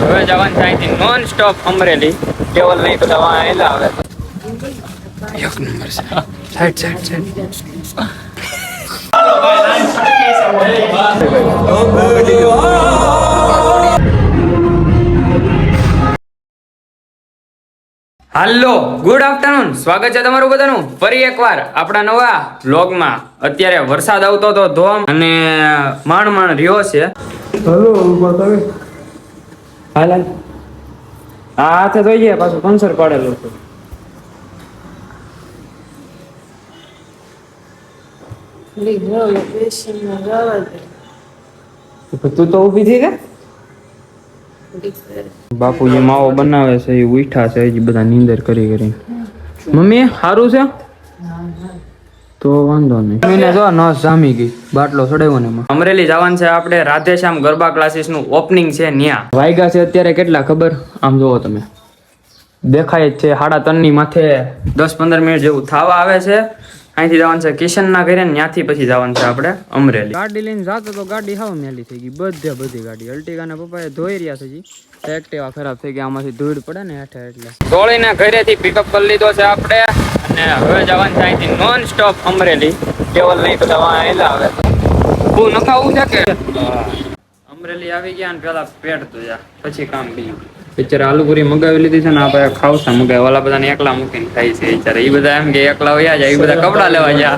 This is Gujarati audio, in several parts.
હવે જવાનું છે અહીંથી નોન સ્ટોપ અમરેલી. કેવલ નહીં બધા આવેલા આવે. એક નંબર છે. સાઈડ હાલો, ગુડ આફ્ટરનૂન. સ્વાગત છે તમારું બધાનું ફરી એકવાર આપણા નવા વ્લોગમાં. અત્યારે વરસાદ આવતો હતો ધોમ અને માંડ રહ્યો છે. હલો બતાવે હાલ આ હાથે ધોઈ ગયા પાછું પંચર પાડેલું હતું. તું તો ઊભી થઈ ગયા. બાપુજી માવો બનાવે છે એ ઉઠા છે હજી બધા નીંદર કરી. મમ્મી સારું છે તો વાંધો નહીં. મમ્મીને જો નસ જામી ગઈ, બાટલો ચડાવ્યો ને. અમરેલી જવાનું છે આપણે રાધેશ્યામ ગરબા ક્લાસીસ નું ઓપનિંગ છે ન્યા. વાગ્યા છે અત્યારે કેટલા ખબર? આમ જોવો તમે, દેખાય જ છે 3:30 ની માથે 10-15 મિનિટ જેવું થવા આવે છે. અહીંથી જવાનું છે કિશન ના ઘરે, ત્યાંથી પછી જવાનું છે આપણે અમરેલી. ગાડી લઈને જાતો તો ગાડી હાવ મેલી થઈ ગઈ, બધી ગાડી. અલ્ટિગા ના પપ્પાએ ધોઈ રહ્યા છે. એક્ટિવા ખરાબ થઈ ગયા, આમાંથી ધૂળ પડે ને હેઠે એટલે દોડીને ઘરેથી પિકઅપ કરી લીધો છે આપણે. અને હવે જવાનું છે અહીંથી નોન સ્ટોપ અમરેલી. કેવલ નહીં બધા આવેલા આવે. હું નખાવું છે કે અમરેલી આવી ગયા ને પેલા પેટ તો જા, પછી કામ બીજું. બિચારે આલુપુરી મગાવી લીધી છે ને આપણે ખાવસા મગાવી. ઓલા બધાને એકલા મૂકીને ખાઈ છે બિચારે. એ બધા એમ કે એકલા વયા જાય, એ બધા કપડા લેવા ગયા.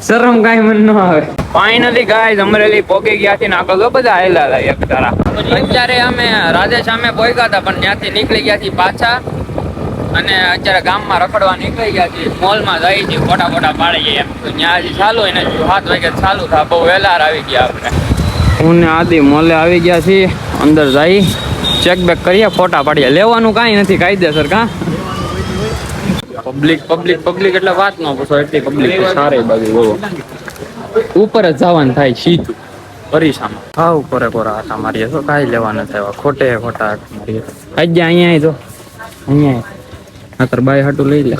શરમ કાંઈ મન ન આવે. ફાઇનલી ગાઈઝ અમરેલી પોગી ગયા થી આગળ તો બધા આવેલા એક તારા. અત્યારે અમે રાધેશ્યામે પહોંચ્યા હતા, પણ ત્યાંથી નીકળી ગયા થી પાછા. અને અત્યારે ગામમાં રખડવા નીકળી ગયા છીએ. મોલમાં જઈ છીએ, ફોટા પાડી ગયા. એમ તો ત્યાં હજી ચાલુ હોય ને 7 વાગે ચાલુ થાય. બહુ વહેલા આવી ગયા આપણે. હું ને આદિ મોલે આવી ગયા છીએ. અંદર જઈ ચેક બેક કરીએ, ફોટા પાડીએ. લેવાનું કાંઈ નથી, કાયદેસર. કા પબ્લિક એટલે વાત ન પૂછો. એટલી પબ્લિક સારી બાજુ બોલો. ઉપર જ જવાનું થાય સીધું પરીક્ષામાં. હા કોરા હતા મારીએ તો કાંઈ લેવા ન થાય. ખોટા મારીએ આજે અહીંયા તો અહીંયા બાય હાટું લઈ લે.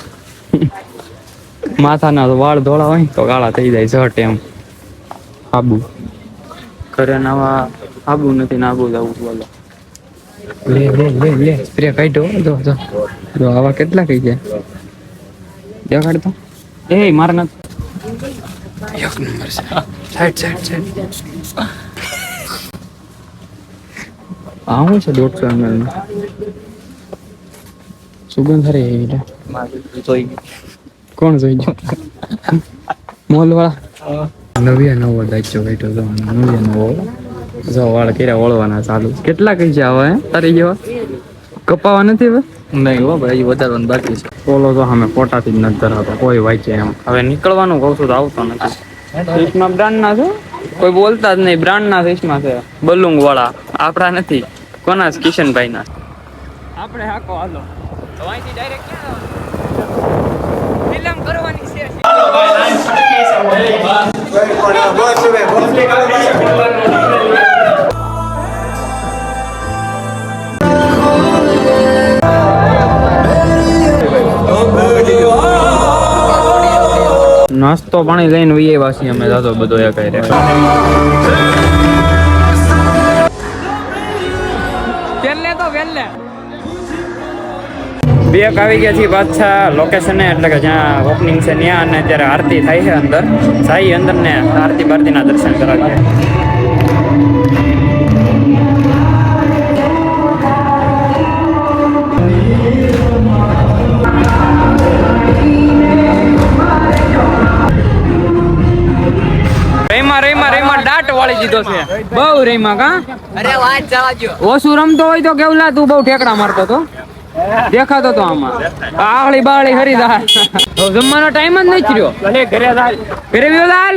માથાના વાળ ધોળા હોય તો કાળા થઈ જાય ઝટ એમ. આબુ ઘરે નાવા આબુ નથી ને આબુ જવું. બોલો લે સ્પ્રે કાઢ્યો. જો આવા કેટલા કઈ ગયા દેખાડ તો. એ મારે નથી. એક નંબર છે. સાઈડ આ શું છે 150 ml સુગંધ હરે એવી. કોણ જોઈ ગયો? મોલ વાળા. નવો દાચ્યો બેઠો તો નવો જો વાળ કર્યા વળવાના ચાલુ. કેટલા કઈ છે આવા તારી જેવા? કપાવા નથી હવે? નહીં હો ભાઈ, વધારવાનું બાકી છે. બોલો તો અમે ફોટાથી જ નથી ધરાવતો કોઈ વાંચે એમ. હવે નીકળવાનું કહું છું તો આવતો નથી. ચશ્મા બ્રાન્ડ ના છે, કોઈ બોલતા જ નહીં. બ્રાન્ડ ના ચશ્મા છે, બલુંગ વાળા. આપણા નથી. કોના? કિશનભાઈ ના. આપણે હાકો હાલો. અહીંથી ડાયરેક્ટ ક્યાં ફિલ્મ કરવાની છે? નાસ્તો પાણી લઈને વઈએ વાસી અમે જાતો બધો એક આવી ગયા છે પાછા લોકેશને. એટલે કે જ્યાં ઓપનિંગ છે ત્યાં. અને અત્યારે આરતી થાય છે અંદર. સાઈ અંદર ને આરતી બારતીના દર્શન કરાવીએ. રેમાં દાટ વાળી દીધો છે. બહુ રેમાં. કા અરે વાત જવા દો. ઓછું રમતો હોય તો કેવલા તું બહુ ઠેકડા મારતો તો દેખાતો તો આમાં. આહળી બાહળી હરી દા. જમવાનો ટાઈમ જ નથી રહ્યો. ઘરે ગયો દાલ.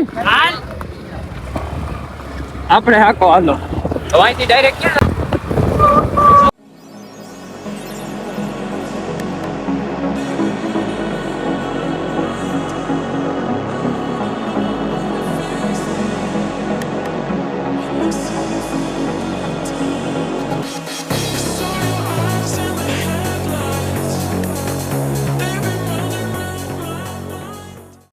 આપણે હાકો હાલો. અહીંથી ડાયરેક્ટ ક્યાં